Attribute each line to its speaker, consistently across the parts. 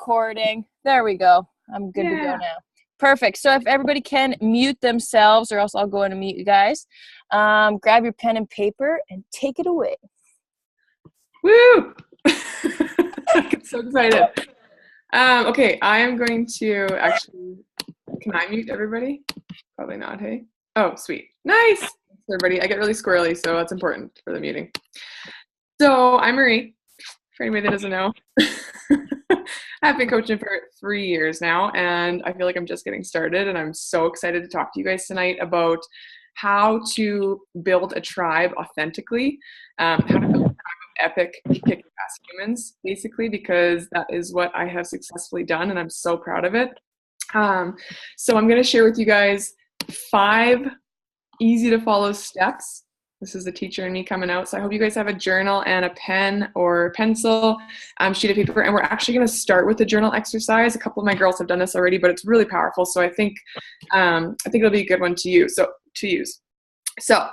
Speaker 1: recording. There we go. I'm good to go now. Perfect. So if everybody can mute themselves, or else I'll go in and mute you guys. Grab your pen and paper and take it away.
Speaker 2: Woo! I'm so excited. Okay, I am going to actually, can I mute everybody? Probably not, hey? Oh, sweet. Nice! Thanks, everybody. I get really squirrely, so that's important for the muting. So I'm Marie, for anybody that doesn't know. I've been coaching for 3 years now, and I feel like I'm just getting started, and I'm so excited to talk to you guys tonight about how to build a tribe authentically, how to build a tribe of epic, kick-ass humans, basically, because that is what I have successfully done, and I'm so proud of it. So I'm going to share with you guys 5 easy-to-follow steps. This is the teacher and me coming out. So I hope you guys have a journal and a pen or pencil, sheet of paper. And we're actually going to start with the journal exercise. A couple of my girls have done this already, but it's really powerful. So I think it'll be a good one to use. So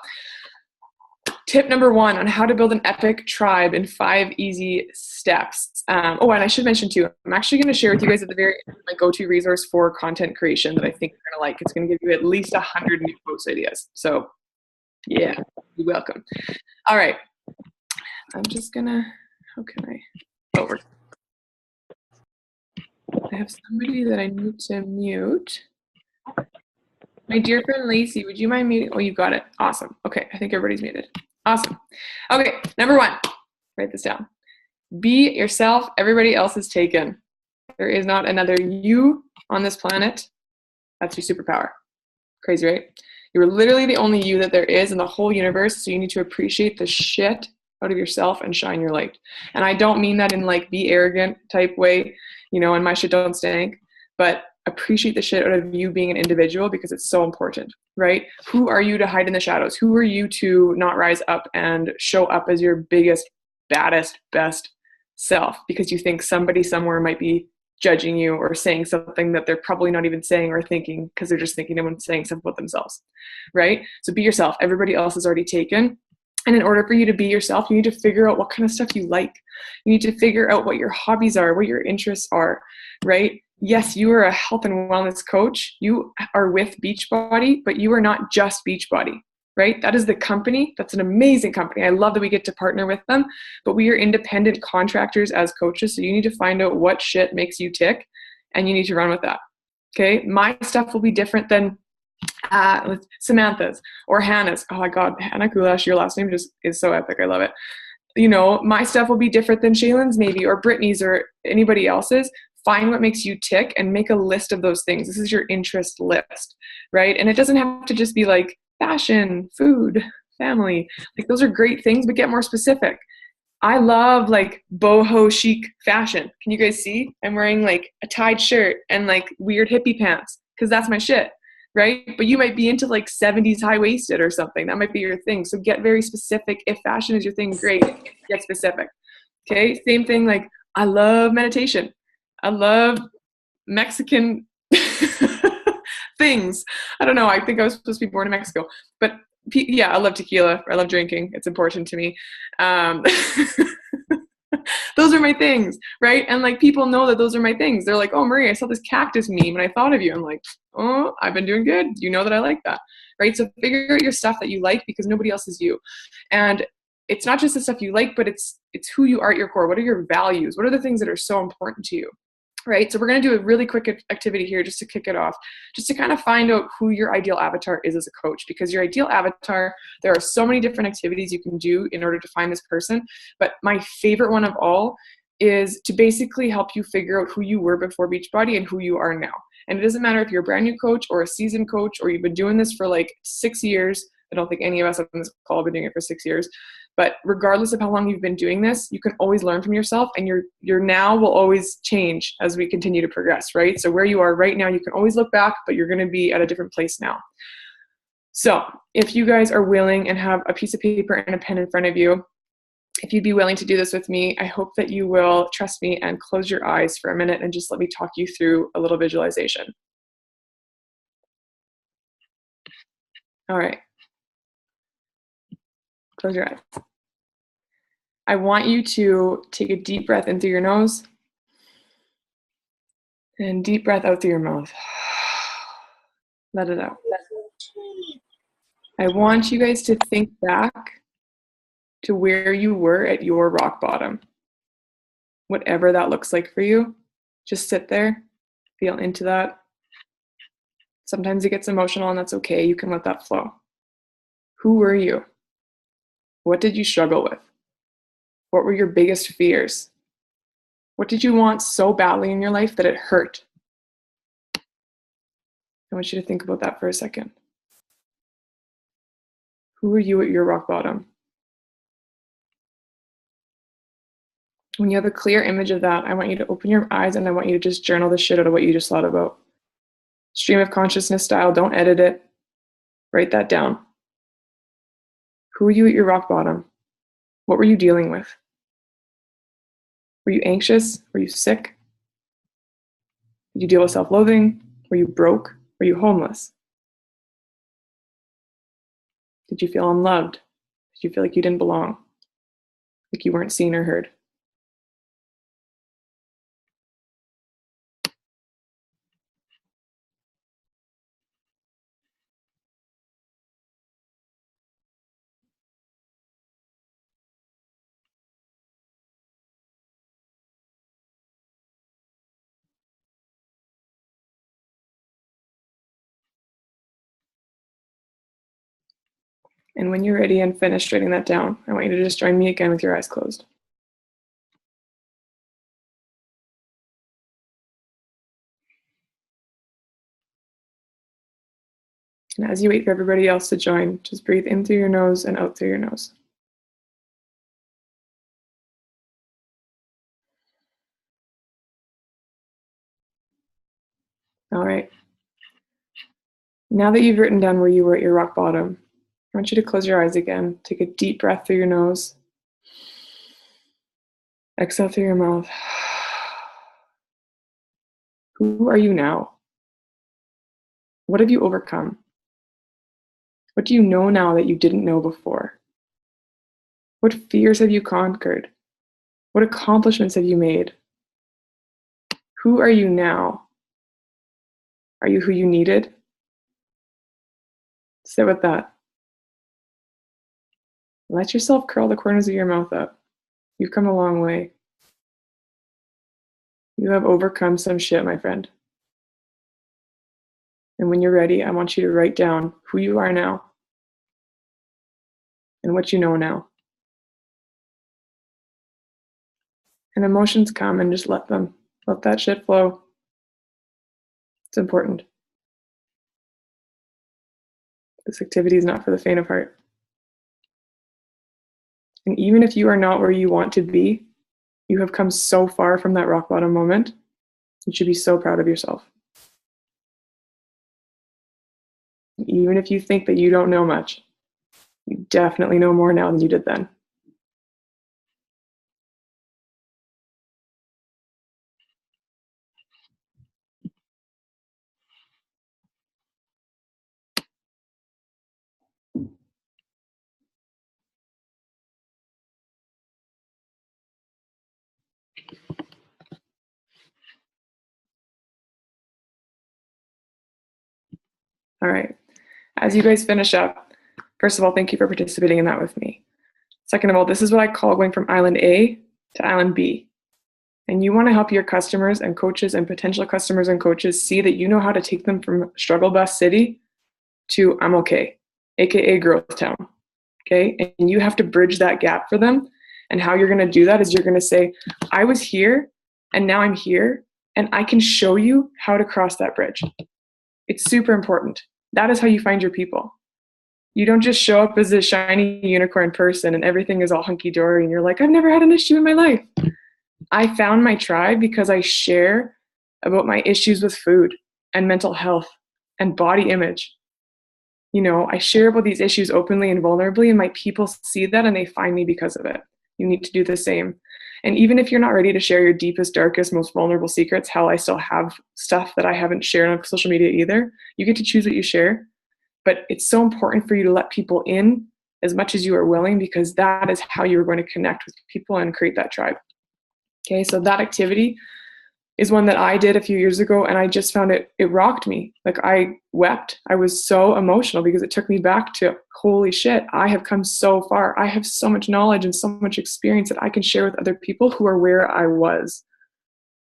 Speaker 2: tip number 1 on how to build an epic tribe in 5 easy steps. And I should mention too, I'm actually going to share with you guys at the very end my go-to resource for content creation that I think you're going to like. It's going to give you at least 100 new post ideas. So yeah, you're welcome. All right. I'm just gonna, I have somebody that I need to mute. My dear friend Lacey, would you mind muting? Oh, you got it. Awesome. Okay, I think everybody's muted. Awesome. Okay, number 1, write this down. Be yourself. Everybody else is taken. There is not another you on this planet. That's your superpower. Crazy, right? You're literally the only you that there is in the whole universe, so you need to appreciate the shit out of yourself and shine your light. And I don't mean that in like be arrogant type way, and my shit don't stink, but appreciate the shit out of you being an individual because it's so important, right? Who are you to hide in the shadows? Who are you to not rise up and show up as your biggest, baddest, best self because you think somebody somewhere might be judging you or saying something that they're probably not even saying or thinking because they're just thinking and saying something about themselves, right? So be yourself. Everybody else is already taken. And in order for you to be yourself, you need to figure out what kind of stuff you like. You need to figure out what your hobbies are, what your interests are, right? Yes, you are a health and wellness coach. You are with Beachbody, but you are not just Beachbody, right? That is the company. That's an amazing company. I love that we get to partner with them, but we are independent contractors as coaches. So you need to find out what shit makes you tick and you need to run with that. Okay. My stuff will be different than Samantha's or Hannah's. Oh my God, Hannah Goulash, your last name just is so epic. I love it. My stuff will be different than Shaylin's maybe, or Brittany's or anybody else's. Find what makes you tick and make a list of those things. This is your interest list, right? And it doesn't have to just be like fashion, food, family. Like those are great things, but get more specific. I love like boho chic fashion. Can you guys see? I'm wearing like a tied shirt and like weird hippie pants because that's my shit, right? But you might be into like 70s high-waisted or something. That might be your thing. So get very specific. If fashion is your thing, great. Get specific. Okay? Same thing, like I love meditation. I love Mexican things. I don't know. I think I was supposed to be born in Mexico. But yeah, I love tequila. I love drinking. It's important to me. Those are my things, right? And like people know that those are my things. They're like, oh, Marie, I saw this cactus meme and I thought of you. I'm like, oh, I've been doing good. You know that I like that, right? So figure out your stuff that you like because nobody else is you. And it's not just the stuff you like, but it's who you are at your core. What are your values? What are the things that are so important to you? Right? So we're going to do a really quick activity here just to kick it off, just to kind of find out who your ideal avatar is as a coach, because your ideal avatar, there are so many different activities you can do in order to find this person. But my favorite one of all is to basically help you figure out who you were before Beachbody and who you are now. And it doesn't matter if you're a brand new coach or a seasoned coach, or you've been doing this for like 6 years. I don't think any of us on this call have been doing it for 6 years. But regardless of how long you've been doing this, you can always learn from yourself, and your now will always change as we continue to progress, right? So where you are right now, you can always look back, but you're going to be at a different place now. So if you guys are willing and have a piece of paper and a pen in front of you, if you'd be willing to do this with me, I hope that you will trust me and close your eyes for a minute and just let me talk you through a little visualization. All right. Close your eyes. I want you to take a deep breath in through your nose And deep breath out through your mouth. Let it out. I want you guys to think back to where you were at your rock bottom. Whatever that looks like for you, just sit there, feel into that. Sometimes it gets emotional and that's okay. You can let that flow. Who were you? What did you struggle with? What were your biggest fears? What did you want so badly in your life that it hurt? I want you to think about that for a second. Who were you at your rock bottom? When you have a clear image of that, I want you to open your eyes and I want you to just journal the shit out of what you just thought about. Stream of consciousness style, don't edit it. Write that down. Who were you at your rock bottom? What were you dealing with? Were you anxious? Were you sick? Did you deal with self-loathing? Were you broke? Were you homeless? Did you feel unloved? Did you feel like you didn't belong? Like you weren't seen or heard? And when you're ready and finished writing that down, I want you to just join me again with your eyes closed. And as you wait for everybody else to join, just breathe in through your nose and out through your nose. All right. Now that you've written down where you were at your rock bottom, I want you to close your eyes again. Take a deep breath through your nose. Exhale through your mouth. Who are you now? What have you overcome? What do you know now that you didn't know before? What fears have you conquered? What accomplishments have you made? Who are you now? Are you who you needed? Sit with that. Let yourself curl the corners of your mouth up. You've come a long way. You have overcome some shit, my friend. And when you're ready, I want you to write down who you are now and what you know now. And emotions come and just let that shit flow. It's important. This activity is not for the faint of heart. And even if you are not where you want to be, you have come so far from that rock bottom moment. You should be so proud of yourself. Even if you think that you don't know much, you definitely know more now than you did then. All right. As you guys finish up, first of all, thank you for participating in that with me. Second of all, this is what I call going from island A to island B. And you want to help your customers and coaches and potential customers and coaches see that you know how to take them from struggle bus city to I'm okay, AKA growth town. Okay. And you have to bridge that gap for them. And how you're going to do that is you're going to say, I was here and now I'm here and I can show you how to cross that bridge. It's super important. That is how you find your people. You don't just show up as a shiny unicorn person and everything is all hunky-dory and you're like, I've never had an issue in my life. I found my tribe because I share about my issues with food and mental health and body image. You know, I share about these issues openly and vulnerably, and my people see that and they find me because of it. You need to do the same. And even if you're not ready to share your deepest, darkest, most vulnerable secrets, hell, I still have stuff that I haven't shared on social media either. You get to choose what you share. But it's so important for you to let people in as much as you are willing, because that is how you're going to connect with people and create that tribe. Okay, so that activity, is one that I did a few years ago, and I just found it rocked me. Like, I wept. I was so emotional because it took me back to, holy shit, I have come so far. I have so much knowledge and so much experience that I can share with other people who are where I was,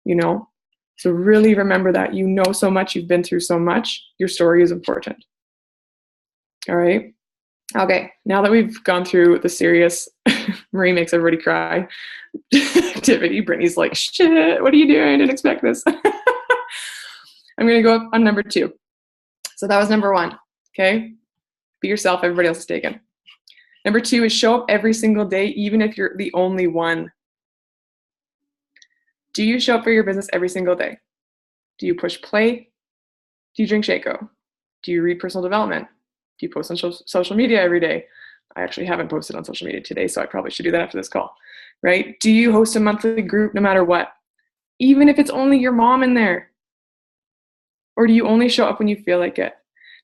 Speaker 2: you know? So really remember that. You know so much, you've been through so much, your story is important. All right? Okay, now that we've gone through the serious, Marie makes everybody cry activity, Brittany's like, shit, what are you doing? I didn't expect this. I'm going to go up on number 2. So that was number 1, okay? Be yourself, everybody else is taken. Number 2 is show up every single day, even if you're the only one. Do you show up for your business every single day? Do you push play? Do you drink Shaco? Do you read personal development? Do you post on social media every day? I actually haven't posted on social media today, so I probably should do that after this call, right? Do you host a monthly group no matter what? Even if it's only your mom in there? Or do you only show up when you feel like it?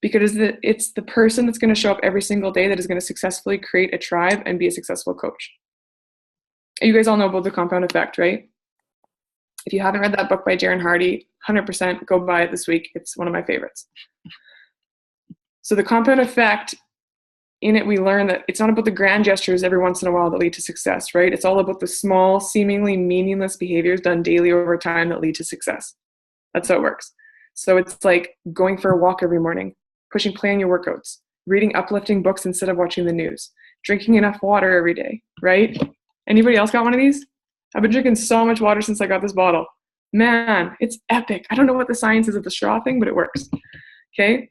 Speaker 2: Because it's the person that's going to show up every single day that is going to successfully create a tribe and be a successful coach. You guys all know about the compound effect, right? If you haven't read that book by Darren Hardy, 100% go buy it this week. It's one of my favorites. So the compound effect, in it we learn that it's not about the grand gestures every once in a while that lead to success, right? It's all about the small, seemingly meaningless behaviors done daily over time that lead to success. That's how it works. So it's like going for a walk every morning, pushing play on your workouts, reading uplifting books instead of watching the news, drinking enough water every day, right? Anybody else got one of these? I've been drinking so much water since I got this bottle. Man, it's epic. I don't know what the science is of the straw thing, but it works, okay?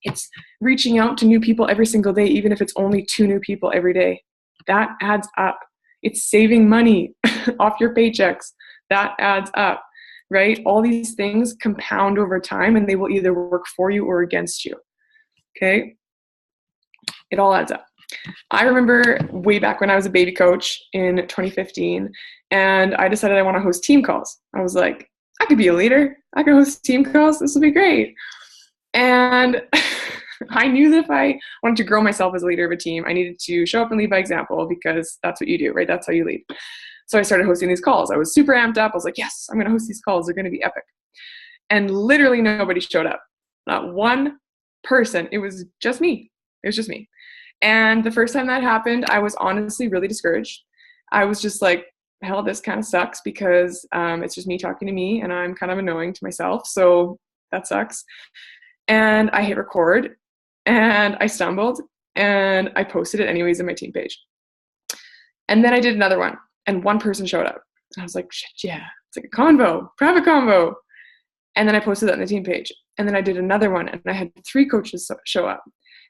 Speaker 2: It's reaching out to new people every single day, even if it's only 2 new people every day. That adds up. It's saving money off your paychecks. That adds up, right? All these things compound over time, and they will either work for you or against you, okay? It all adds up. I remember way back when I was a baby coach in 2015, and I decided I want to host team calls. I was like, I could be a leader. I could host team calls. This will be great. And I knew that if I wanted to grow myself as a leader of a team, I needed to show up and lead by example, because that's what you do, right? That's how you lead. So I started hosting these calls. I was super amped up. I was like, yes, I'm going to host these calls. They're going to be epic. And literally nobody showed up. Not one person. It was just me. It was just me. And the first time that happened, I was honestly really discouraged. I was just like, hell, this kind of sucks, because it's just me talking to me, and I'm kind of annoying to myself. So that sucks. And I hit record, and I stumbled, and I posted it anyways in my team page. And then I did another one, and one person showed up. And I was like, shit, yeah, it's like a convo, private convo. And then I posted that on the team page. And then I did another one, and I had 3 coaches show up.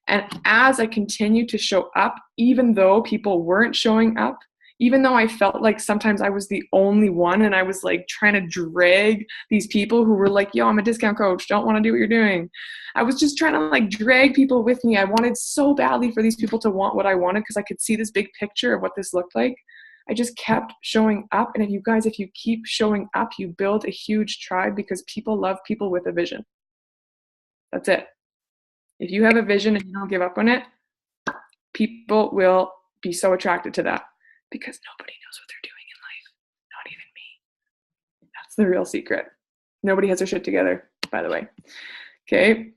Speaker 2: And as I continued to show up, even though people weren't showing up, even though I felt like sometimes I was the only one, and I was like trying to drag these people who were like, yo, I'm a discount coach, don't want to do what you're doing. I was just trying to like drag people with me. I wanted so badly for these people to want what I wanted, because I could see this big picture of what this looked like. I just kept showing up. And if you keep showing up, you build a huge tribe, because people love people with a vision. That's it. If you have a vision and you don't give up on it, people will be so attracted to that, because nobody knows what they're doing in life. Not even me. That's the real secret. Nobody has their shit together, by the way. Okay.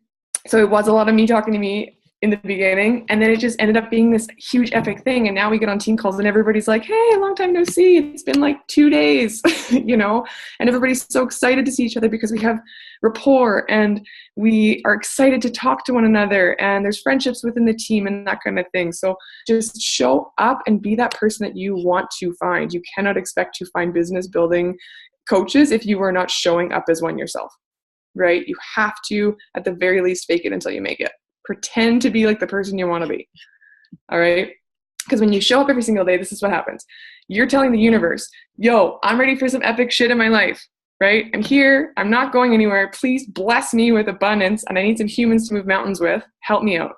Speaker 2: So it was a lot of me talking to me in the beginning, and then it just ended up being this huge epic thing. And now we get on team calls, and everybody's like, hey, long time no see. It's been like 2 days, you know, and everybody's so excited to see each other, because we have rapport, and we are excited to talk to one another, and there's friendships within the team and that kind of thing. So just show up and be that person that you want to find. You cannot expect to find business building coaches if you are not showing up as one yourself, right? You have to, at the very least, fake it until you make it. Pretend to be like the person you want to be. All right? Because when you show up every single day, this is what happens. You're telling the universe, yo, I'm ready for some epic shit in my life, right? I'm here. I'm not going anywhere. Please bless me with abundance, and I need some humans to move mountains with. Help me out.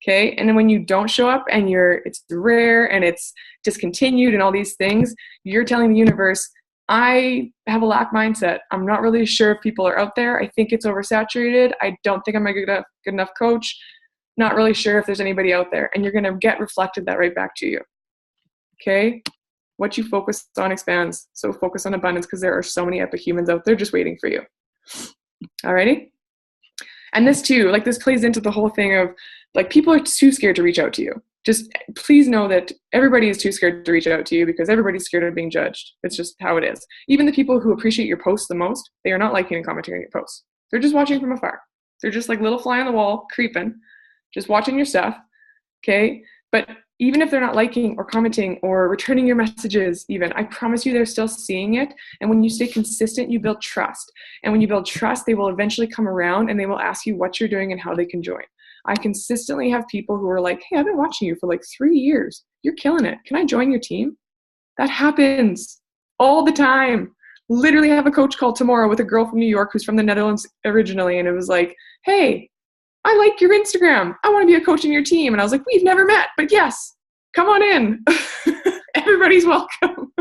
Speaker 2: Okay? And then when you don't show up, and it's rare and it's discontinued and all these things, you're telling the universe, I have a lack mindset. I'm not really sure if people are out there. I think it's oversaturated. I don't think I'm a good enough coach. Not really sure if there's anybody out there. And you're going to get reflected that right back to you. Okay? What you focus on expands. So focus on abundance, because there are so many epic humans out there just waiting for you. Alrighty? And this too, like, this plays into the whole thing of, like, people are too scared to reach out to you. Just please know that everybody is too scared to reach out to you, because everybody's scared of being judged. It's just how it is. Even the people who appreciate your posts the most, they are not liking and commenting on your posts. They're just watching from afar. They're just like little fly on the wall, creeping, just watching your stuff, okay? But even if they're not liking or commenting or returning your messages even, I promise you they're still seeing it. And when you stay consistent, you build trust. And when you build trust, they will eventually come around and they will ask you what you're doing and how they can join. I consistently have people who are like, hey, I've been watching you for like 3 years. You're killing it. Can I join your team? That happens all the time. Literally have a coach call tomorrow with a girl from New York who's from the Netherlands originally. And it was like, hey, I like your Instagram. I want to be a coach in your team. And I was like, we've never met, but yes, come on in. Everybody's welcome.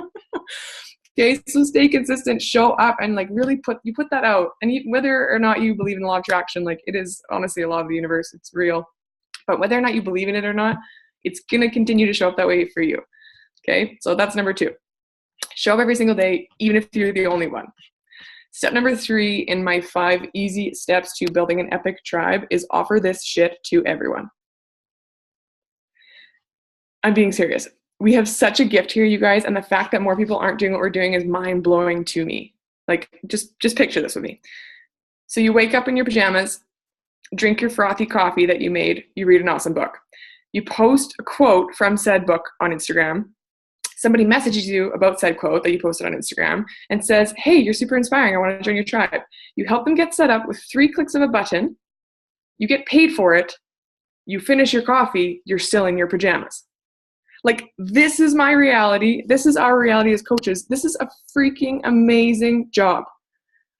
Speaker 2: Okay, so stay consistent, show up, and like really put that out. And whether or not you believe in the law of attraction, like, it is honestly a law of the universe, it's real. But whether or not you believe in it or not, it's gonna continue to show up that way for you. Okay, so that's number 2. Show up every single day, even if you're the only one. Step number 3 in my 5 easy steps to building an epic tribe is offer this shit to everyone. I'm being serious. We have such a gift here, you guys, and the fact that more people aren't doing what we're doing is mind-blowing to me. Like, just picture this with me. So you wake up in your pajamas, drink your frothy coffee that you made, you read an awesome book. You post a quote from said book on Instagram. Somebody messages you about said quote that you posted on Instagram and says, hey, you're super inspiring, I want to join your tribe. You help them get set up with 3 clicks of a button. You get paid for it. You finish your coffee. You're still in your pajamas. Like, this is my reality. This is our reality as coaches. This is a freaking amazing job.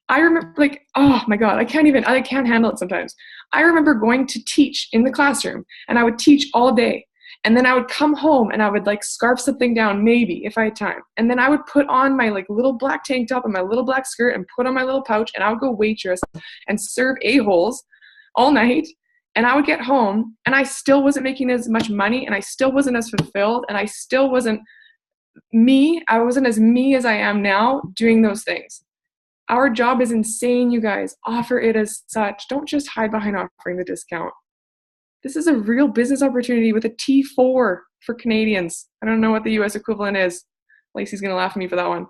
Speaker 2: I remember, like, oh my God, I can't handle it sometimes. I remember going to teach in the classroom, and I would teach all day. And then I would come home and I would like scarf something down, maybe, if I had time. And then I would put on my like little black tank top and my little black skirt and put on my little pouch, and I would go waitress and serve a-holes all night. And I would get home and I still wasn't making as much money, and I still wasn't as fulfilled, and I still wasn't me. I wasn't as me as I am now doing those things. Our job is insane, you guys. Offer it as such. Don't just hide behind offering the discount. This is a real business opportunity with a T4 for Canadians. I don't know what the US equivalent is. Lacey's going to laugh at me for that one.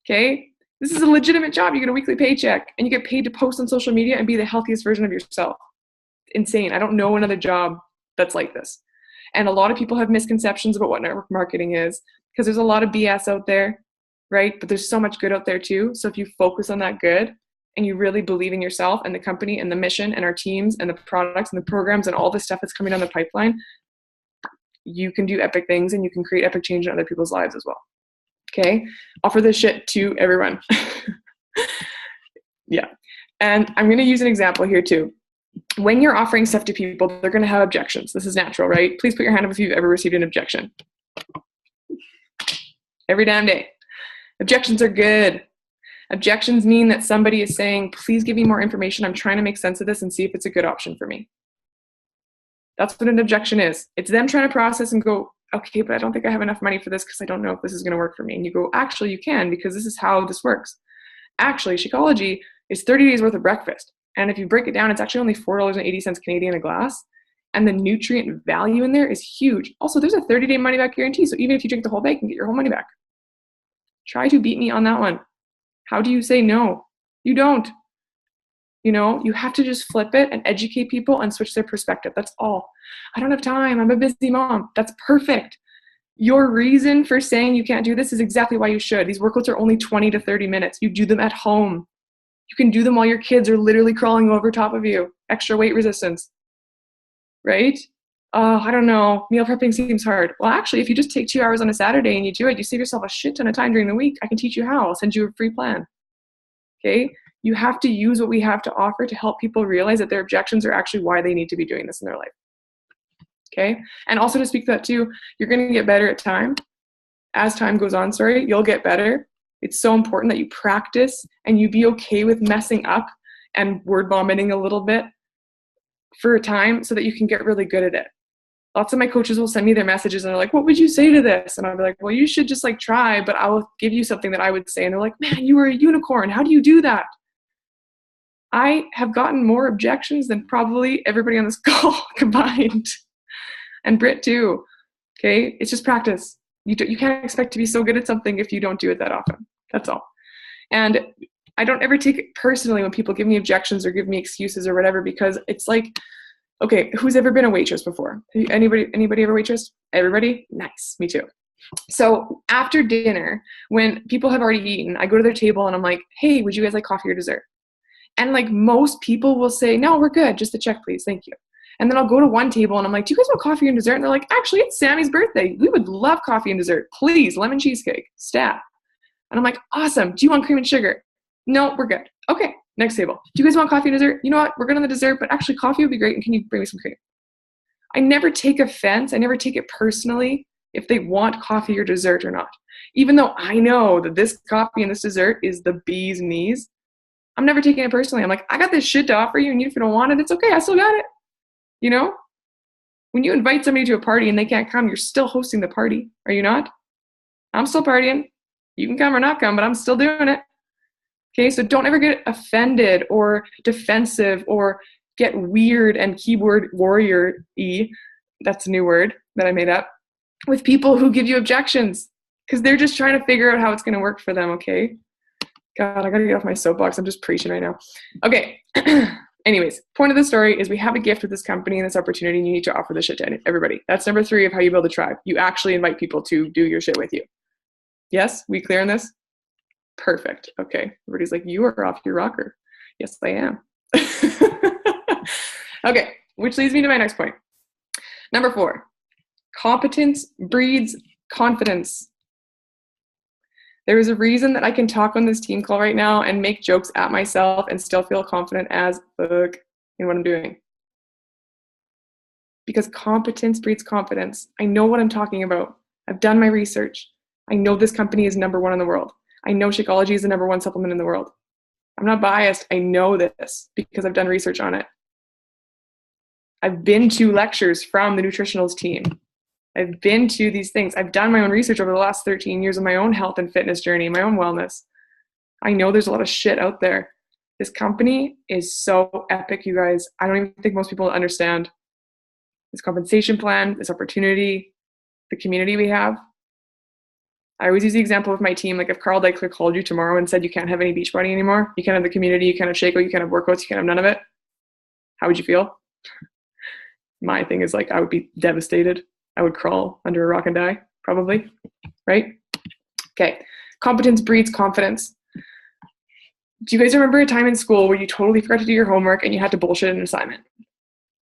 Speaker 2: Okay? This is a legitimate job. You get a weekly paycheck, and you get paid to post on social media and be the healthiest version of yourself. Insane. I don't know another job that's like this. And a lot of people have misconceptions about what network marketing is, because there's a lot of BS out there, right? But there's so much good out there too. So if you focus on that good, and you really believe in yourself and the company and the mission and our teams and the products and the programs and all the stuff that's coming down the pipeline, you can do epic things, and you can create epic change in other people's lives as well. Okay? Offer this shit to everyone. Yeah. And I'm going to use an example here too. When you're offering stuff to people, they're going to have objections. This is natural, right? Please put your hand up if you've ever received an objection. Every damn day. Objections are good. Objections mean that somebody is saying, please give me more information. I'm trying to make sense of this and see if it's a good option for me. That's what an objection is. It's them trying to process and go, okay, but I don't think I have enough money for this because I don't know if this is going to work for me. And you go, actually, you can, because this is how this works. Actually, Shakeology is 30 days worth of breakfast. And if you break it down, it's actually only $4.80 Canadian a glass. And the nutrient value in there is huge. Also, there's a 30-day money-back guarantee. So even if you drink the whole bag, you can get your whole money back. Try to beat me on that one. How do you say no? You don't. You know, you have to just flip it and educate people and switch their perspective. That's all. I don't have time. I'm a busy mom. That's perfect. Your reason for saying you can't do this is exactly why you should. These workouts are only 20 to 30 minutes. You do them at home. You can do them while your kids are literally crawling over top of you. Extra weight resistance. Right? Oh, I don't know. Meal prepping seems hard. Well, actually, if you just take 2 hours on a Saturday and you do it, you save yourself a shit ton of time during the week. I can teach you how. I'll send you a free plan. Okay? You have to use what we have to offer to help people realize that their objections are actually why they need to be doing this in their life. Okay? And also to speak to that too, you're going to get better at time. As time goes on, you'll get better. It's so important that you practice and you be okay with messing up and word vomiting a little bit for a time so that you can get really good at it. Lots of my coaches will send me their messages and they're like, what would you say to this? And I'll be like, well, you should just like try, but I will give you something that I would say. And they're like, man, you are a unicorn. How do you do that? I have gotten more objections than probably everybody on this call combined. And Britt too. Okay. It's just practice. You can't expect to be so good at something if you don't do it that often. That's all. And I don't ever take it personally when people give me objections or give me excuses or whatever, because it's like, okay, who's ever been a waitress before? Anybody ever waitress? Everybody? Nice. Me too. So after dinner, when people have already eaten, I go to their table and I'm like, hey, would you guys like coffee or dessert? And like most people will say, no, we're good. Just a check, please. Thank you. And then I'll go to one table and I'm like, do you guys want coffee and dessert? And they're like, actually, it's Sammy's birthday. We would love coffee and dessert. Please, lemon cheesecake, stat. And I'm like, awesome. Do you want cream and sugar? No, we're good. Okay, next table. Do you guys want coffee and dessert? You know what? We're good on the dessert, but actually coffee would be great. And can you bring me some cream? I never take offense. I never take it personally if they want coffee or dessert or not. Even though I know that this coffee and this dessert is the bee's knees, I'm never taking it personally. I'm like, I got this shit to offer you, and if you don't want it, it's okay. I still got it. You know? When you invite somebody to a party and they can't come, you're still hosting the party. Are you not? I'm still partying. You can come or not come, but I'm still doing it. Okay, so don't ever get offended or defensive or get weird and keyboard warrior-y, that's a new word that I made up, with people who give you objections, because they're just trying to figure out how it's going to work for them, okay? God, I got to get off my soapbox. I'm just preaching right now. Okay, anyways, point of the story is we have a gift with this company and this opportunity, and you need to offer the shit to everybody. That's number 3 of how you build a tribe. You actually invite people to do your shit with you. Yes? We clear on this? Perfect. Okay. Everybody's like, you are off your rocker. Yes, I am. Okay. Which leads me to my next point. Number 4, competence breeds confidence. There is a reason that I can talk on this team call right now and make jokes at myself and still feel confident as fuck in what I'm doing. Because competence breeds confidence. I know what I'm talking about. I've done my research. I know this company is number 1 in the world. I know Shakeology is the number 1 supplement in the world. I'm not biased. I know this because I've done research on it. I've been to lectures from the nutritionals team. I've been to these things. I've done my own research over the last 13 years of my own health and fitness journey, my own wellness. I know there's a lot of shit out there. This company is so epic, you guys. I don't even think most people understand this compensation plan, this opportunity, the community we have. I always use the example of my team. Like if Carl Deichler called you tomorrow and said you can't have any Beachbody anymore, you can't have the community, you can't have Shakeout, you can't have workouts, you can't have none of it, how would you feel? My thing is like I would be devastated. I would crawl under a rock and die, probably, right? Okay, competence breeds confidence. Do you guys remember a time in school where you totally forgot to do your homework and you had to bullshit an assignment?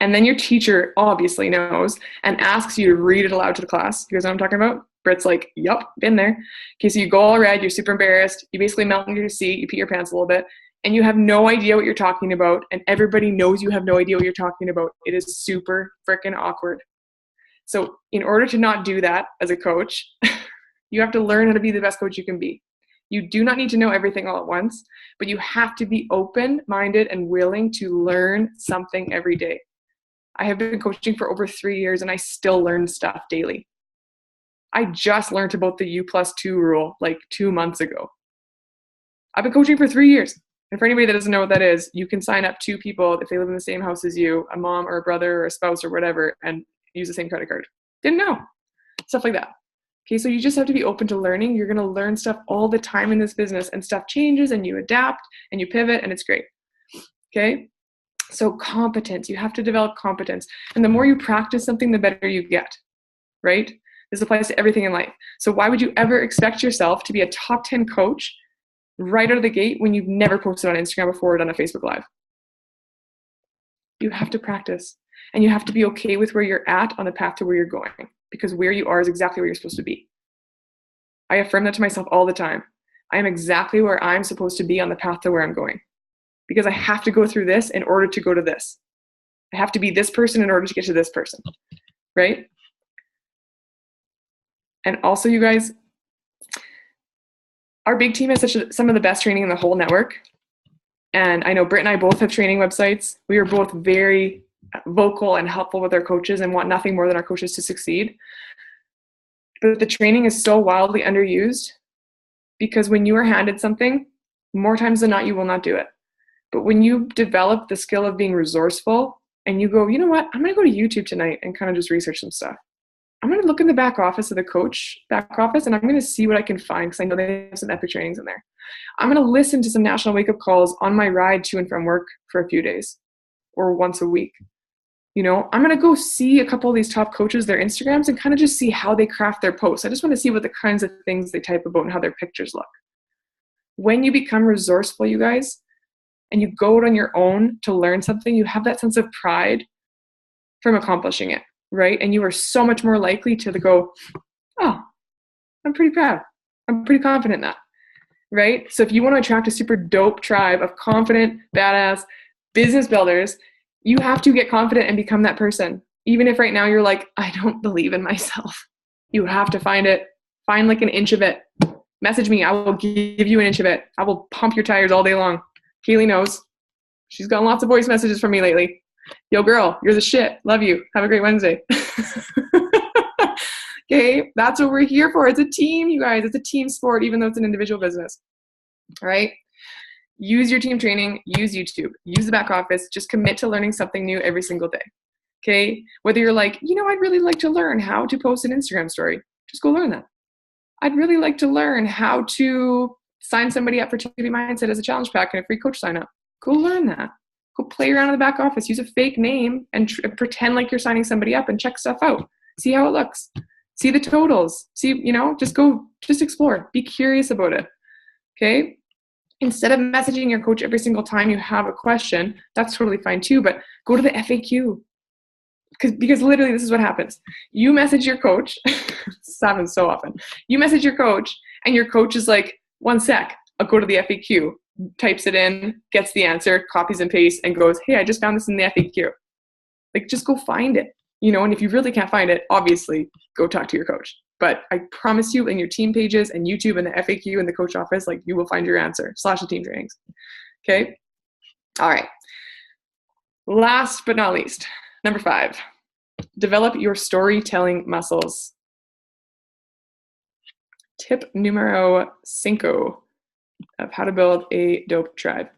Speaker 2: And then your teacher obviously knows and asks you to read it aloud to the class. You guys know what I'm talking about? Britt's like, yup, been there. Okay, so you go all red, you're super embarrassed, you basically melt in your seat, you pee your pants a little bit, and you have no idea what you're talking about, and everybody knows you have no idea what you're talking about. It is super freaking awkward. So in order to not do that as a coach, you have to learn how to be the best coach you can be. You do not need to know everything all at once, but you have to be open-minded and willing to learn something every day. I have been coaching for over 3 years, and I still learn stuff daily. I just learned about the U+2 rule like 2 months ago. I've been coaching for 3 years. And for anybody that doesn't know what that is, you can sign up 2 people if they live in the same house as you, a mom or a brother or a spouse or whatever, and use the same credit card. Didn't know. Stuff like that. Okay, so you just have to be open to learning. You're going to learn stuff all the time in this business, and stuff changes and you adapt and you pivot, and it's great. Okay? So competence, you have to develop competence. And the more you practice something, the better you get, right? This applies to everything in life. So why would you ever expect yourself to be a top 10 coach right out of the gate when you've never posted on Instagram before or done a Facebook Live? You have to practice, and you have to be okay with where you're at on the path to where you're going, because where you are is exactly where you're supposed to be. I affirm that to myself all the time. I am exactly where I'm supposed to be on the path to where I'm going, because I have to go through this in order to go to this. I have to be this person in order to get to this person, right? And also, you guys, our big team has some of the best training in the whole network. And I know Britt and I both have training websites. We are both very vocal and helpful with our coaches and want nothing more than our coaches to succeed. But the training is so wildly underused because when you are handed something, more times than not, you will not do it. But when you develop the skill of being resourceful and you go, you know what, I'm going to go to YouTube tonight and kind of just research some stuff. I'm going to look in the back office of the coach back office and I'm going to see what I can find because I know they have some epic trainings in there. I'm going to listen to some national wake-up calls on my ride to and from work for a few days or once a week. You know, I'm going to go see a couple of these top coaches, their Instagrams, and kind of just see how they craft their posts. I just want to see what the kinds of things they type about and how their pictures look. When you become resourceful, you guys, and you go out on your own to learn something, you have that sense of pride from accomplishing it, right? And you are so much more likely to go, oh, I'm pretty proud. I'm pretty confident in that, right? So if you want to attract a super dope tribe of confident, badass business builders, you have to get confident and become that person. Even if right now you're like, I don't believe in myself. You have to find it. Find like an inch of it. Message me. I will give you an inch of it. I will pump your tires all day long. Kaylee knows. She's gotten lots of voice messages from me lately. Yo, girl, you're the shit. Love you. Have a great Wednesday. Okay, that's what we're here for. It's a team, you guys. It's a team sport, even though it's an individual business. All right? Use your team training. Use YouTube. Use the back office. Just commit to learning something new every single day. Okay? Whether you're like, you know, I'd really like to learn how to post an Instagram story. Just go learn that. I'd really like to learn how to sign somebody up for TV Mindset as a challenge pack and a free coach sign up. Go learn that. Go play around in the back office. Use a fake name and pretend like you're signing somebody up and check stuff out. See how it looks. See the totals. See, you know, just explore. Be curious about it. Okay? Instead of messaging your coach every single time you have a question, that's totally fine too, but go to the FAQ. Because literally this is what happens. You message your coach. This happens so often. You message your coach and your coach is like, 1 sec, I'll go to the FAQ, types it in, gets the answer, copies and pastes, and goes, hey, I just found this in the FAQ. Like, just go find it, you know, and if you really can't find it, obviously go talk to your coach. But I promise you in your team pages and YouTube and the FAQ and the coach office, like you will find your answer / the team trainings. Okay. All right. Last but not least, number 5, develop your storytelling muscles. Tip numero 5 of how to build a dope tribe.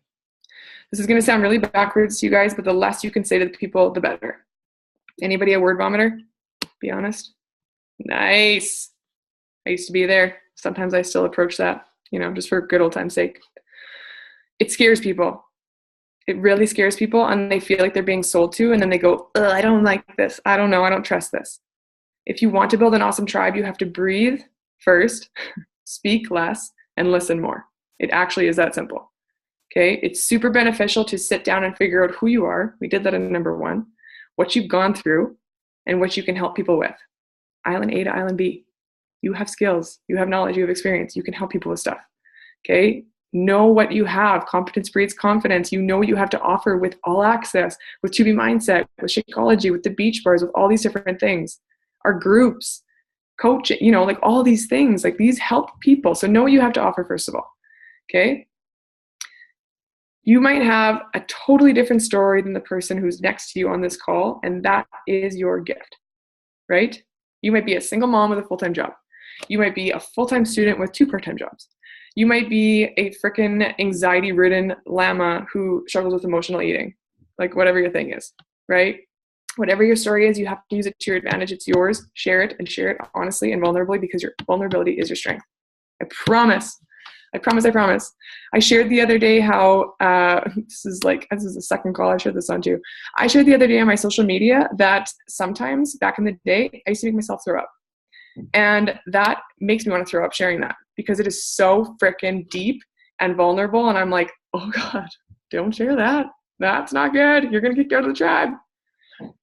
Speaker 2: This is going to sound really backwards to you guys, but the less you can say to the people, the better. Anybody a word vomiter? Be honest. Nice. I used to be there. Sometimes I still approach that, you know, just for good old time's sake. It scares people. It really scares people, and they feel like they're being sold to, and then they go, ugh, I don't like this. I don't know. I don't trust this. If you want to build an awesome tribe, you have to breathe first, speak less, and listen more. It actually is that simple. Okay? It's super beneficial to sit down and figure out who you are. We did that in number 1, what you've gone through, and what you can help people with. Island A to Island B. You have skills, you have knowledge, you have experience, you can help people with stuff. Okay? Know what you have. Competence breeds confidence. You know what you have to offer with All Access, with 2B Mindset, with Shakeology, with the beach bars, with all these different things. Our groups, coaching, you know, like all these things, like these help people. So know what you have to offer, first of all. Okay? You might have a totally different story than the person who's next to you on this call, and that is your gift, right? You might be a single mom with a full-time job. You might be a full-time student with 2 part-time jobs. You might be a freaking anxiety-ridden llama who struggles with emotional eating, like whatever your thing is, right? Whatever your story is, you have to use it to your advantage. It's yours. Share it, and share it honestly and vulnerably, because your vulnerability is your strength. I promise. I promise. I promise. I shared the other day how, this is the second call I shared this on too. I shared the other day on my social media that sometimes back in the day, I used to make myself throw up. And that makes me want to throw up sharing that, because it is so freaking deep and vulnerable. And I'm like, oh God, don't share that. That's not good. You're going to kick out of the tribe.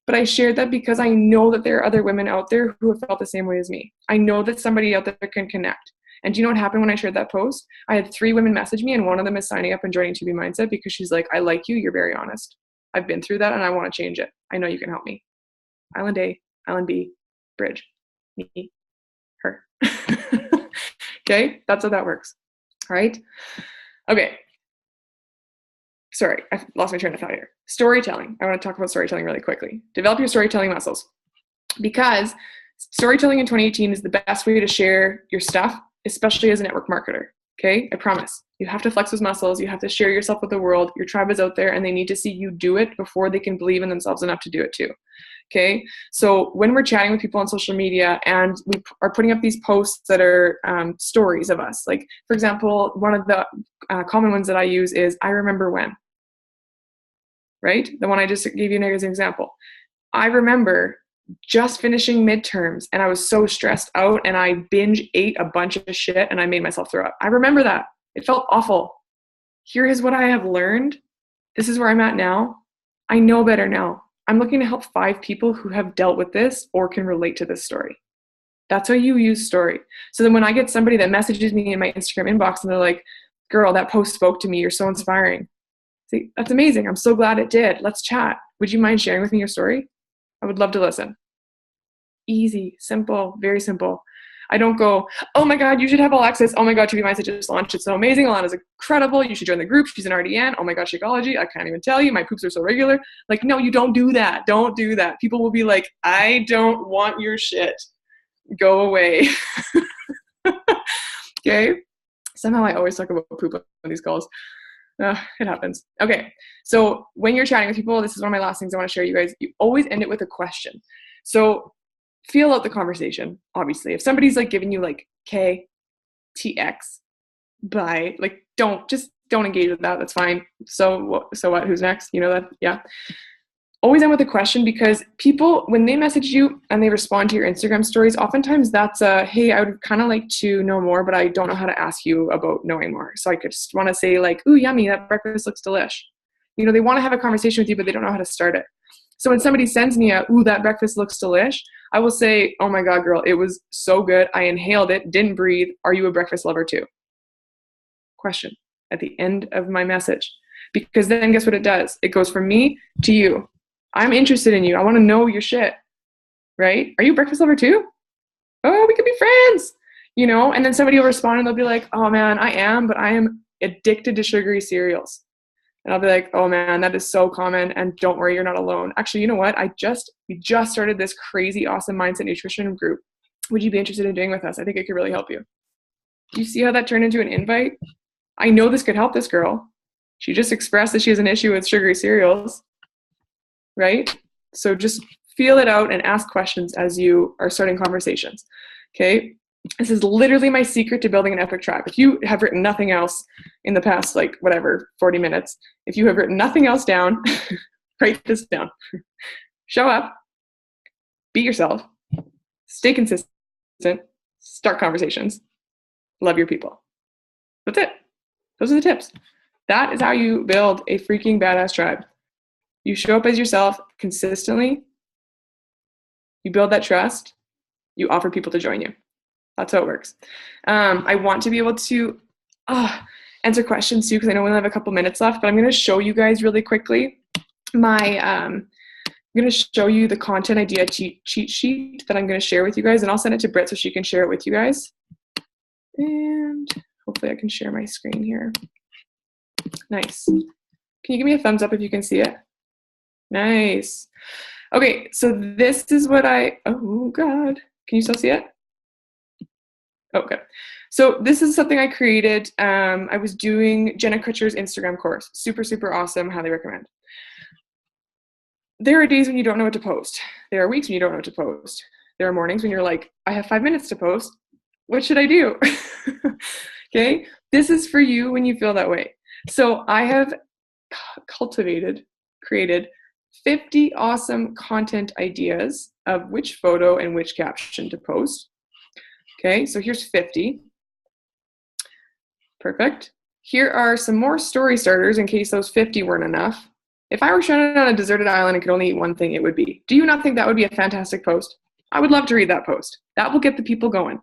Speaker 2: But I shared that because I know that there are other women out there who have felt the same way as me. I know that somebody out there can connect. And do you know what happened when I shared that post? I had 3 women message me, and one of them is signing up and joining 2B Mindset because she's like, I like you. You're very honest. I've been through that and I want to change it. I know you can help me. Island A, Island B, bridge. Me, her. Okay? That's how that works. All right? Okay. sorry, I lost my train of thought here. Storytelling. I want to talk about storytelling really quickly. Develop your storytelling muscles, because storytelling in 2018 is the best way to share your stuff, especially as a network marketer. Okay, I promise. You have to flex those muscles. You have to share yourself with the world. Your tribe is out there and they need to see you do it before they can believe in themselves enough to do it too. Okay, so when we're chatting with people on social media and we are putting up these posts that are stories of us, like for example, one of the common ones that I use is "I remember when," right? The one I just gave you as an example. I remember just finishing midterms and I was so stressed out and I binge ate a bunch of shit and I made myself throw up. I remember that. It felt awful. Here is what I have learned. This is where I'm at now. I know better now. I'm looking to help 5 people who have dealt with this or can relate to this story. That's how you use story. So then when I get somebody that messages me in my Instagram inbox and they're like, "Girl, that post spoke to me. You're so inspiring." See, that's amazing. I'm so glad it did. Let's chat. Would you mind sharing with me your story? I would love to listen. Easy, simple, very simple. I don't go, "Oh my God, you should have all access. Oh my God, TV Mindset just launched. It's so amazing. Alana's incredible. You should join the group. She's an RDN. Oh my God, Shakeology. I can't even tell you. My poops are so regular." Like, no, you don't do that. Don't do that. People will be like, "I don't want your shit. Go away." Okay? Somehow I always talk about poop on these calls. It happens. Okay. So when you're chatting with people, this is one of my last things I want to share you guys. You always end it with a question. So feel out the conversation, obviously. If somebody's like giving you like K, TX, bye, like don't engage with that. That's fine. So what? Who's next? You know that? Yeah. Always end with a question, because people, when they message you and they respond to your Instagram stories, oftentimes that's a, "Hey, I would kind of like to know more, but I don't know how to ask you about knowing more. So I could just want to say like, 'Ooh, yummy, that breakfast looks delish.'" You know, they want to have a conversation with you, but they don't know how to start it. So when somebody sends me a, "Ooh, that breakfast looks delish," I will say, "Oh my God, girl, it was so good. I inhaled it, didn't breathe. Are you a breakfast lover too?" Question at the end of my message. Because then guess what it does? It goes from me to you. I'm interested in you. I want to know your shit, right? "Are you a breakfast lover too? Oh, we could be friends," you know? And then somebody will respond and they'll be like, "Oh man, I am, but I am addicted to sugary cereals." And I'll be like, "Oh man, that is so common. And don't worry, you're not alone. Actually, you know what? We just started this crazy, awesome mindset nutrition group. Would you be interested in doing with us? I think it could really help you." Do you see how that turned into an invite? I know this could help this girl. She just expressed that she has an issue with sugary cereals, right? So just feel it out and ask questions as you are starting conversations. Okay. This is literally my secret to building an epic tribe. If you have written nothing else in the past, 40 minutes, if you have written nothing else down, write this down. Show up, be yourself, stay consistent, start conversations, love your people. That's it. Those are the tips. That is how you build a freaking badass tribe. You show up as yourself consistently. You build that trust. You offer people to join you. That's how it works. I want to be able to answer questions too, because I know we only have a couple minutes left, but I'm going to show you guys really quickly I'm going to show you the content idea cheat sheet that I'm going to share with you guys, and I'll send it to Britt so she can share it with you guys. And hopefully I can share my screen here. Nice. Can you give me a thumbs up if you can see it? Nice. Okay, so this is what oh God, can you still see it? Okay. So this is something I created. I was doing Jenna Kutcher's Instagram course. Super, super awesome. Highly recommend. There are days when you don't know what to post. There are weeks when you don't know what to post. There are mornings when you're like, "I have 5 minutes to post. What should I do?" Okay. This is for you when you feel that way. So I have created 50 awesome content ideas of which photo and which caption to post. Okay, so here's 50. Perfect. Here are some more story starters in case those 50 weren't enough. If I were stranded on a deserted island and could only eat one thing, it would be. Do you not think that would be a fantastic post? I would love to read that post. That will get the people going.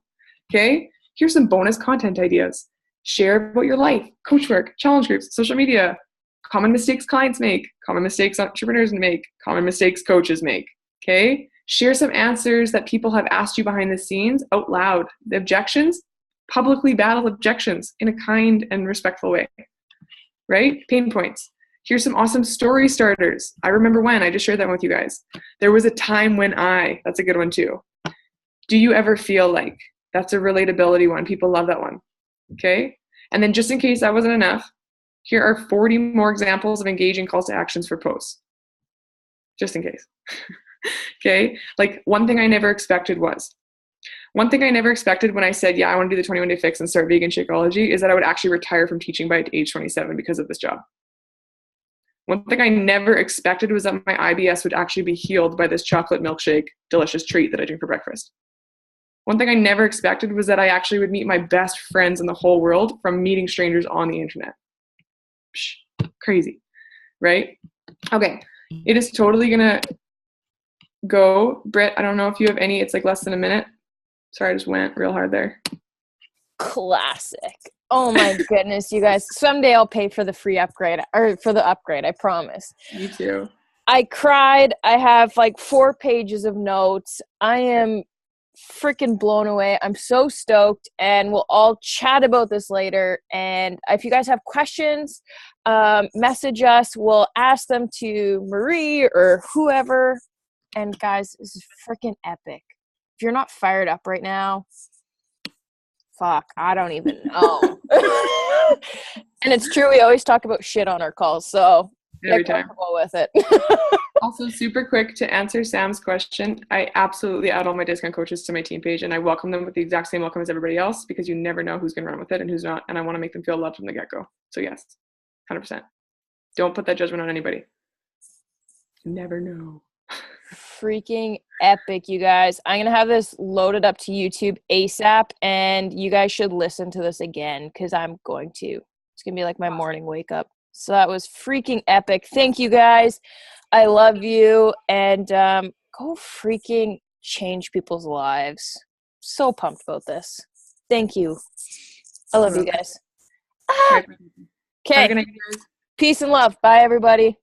Speaker 2: Okay, here's some bonus content ideas. Share about your life, coach work, challenge groups, social media, common mistakes clients make, common mistakes entrepreneurs make, common mistakes coaches make. Okay, share some answers that people have asked you behind the scenes out loud. The objections, publicly battle objections in a kind and respectful way, right? Pain points. Here's some awesome story starters. I remember when, I just shared that one with you guys. There was a time when that's a good one too. Do you ever feel like? That's a relatability one. People love that one. Okay. And then just in case that wasn't enough, here are 40 more examples of engaging calls to actions for posts. Just in case. Okay. Like one thing I never expected when I said, yeah, I want to do the 21-day fix and start vegan Shakeology is that I would actually retire from teaching by age 27 because of this job. One thing I never expected was that my IBS would actually be healed by this chocolate milkshake, delicious treat that I drink for breakfast. One thing I never expected was that I actually would meet my best friends in the whole world from meeting strangers on the internet. Psh, crazy, right? Okay, it is totally gonna go. Britt, I don't know if you have any, it's like less than a minute. Sorry, I just went real hard there.
Speaker 1: Classic. Oh my goodness, you guys. Someday I'll pay for the free upgrade, or for the upgrade, I promise.
Speaker 2: Me too.
Speaker 1: I cried. I have like 4 pages of notes. I am freaking blown away. I'm so stoked, and we'll all chat about this later. And if you guys have questions, message us. We'll ask them to Marie or whoever. And guys, this is freaking epic. If you're not fired up right now, fuck, I don't even know. And it's true, we always talk about shit on our calls, so
Speaker 2: every
Speaker 1: get
Speaker 2: time
Speaker 1: comfortable with it.
Speaker 2: Also, super quick to answer Sam's question, I absolutely add all my discount coaches to my team page, and I welcome them with the exact same welcome as everybody else, because you never know who's going to run with it and who's not, and I want to make them feel loved from the get-go. So yes, 100%. Don't put that judgment on anybody. You never know.
Speaker 1: Freaking epic, you guys. I'm gonna have this loaded up to YouTube ASAP, and you guys should listen to this again, because I'm going to. It's gonna be like my morning wake up. So that was freaking epic. Thank you guys. I love you, and go freaking change people's lives. So pumped about this. Thank you. I love you guys. Okay.
Speaker 2: Have a good night, guys.
Speaker 1: Peace and love. Bye, everybody.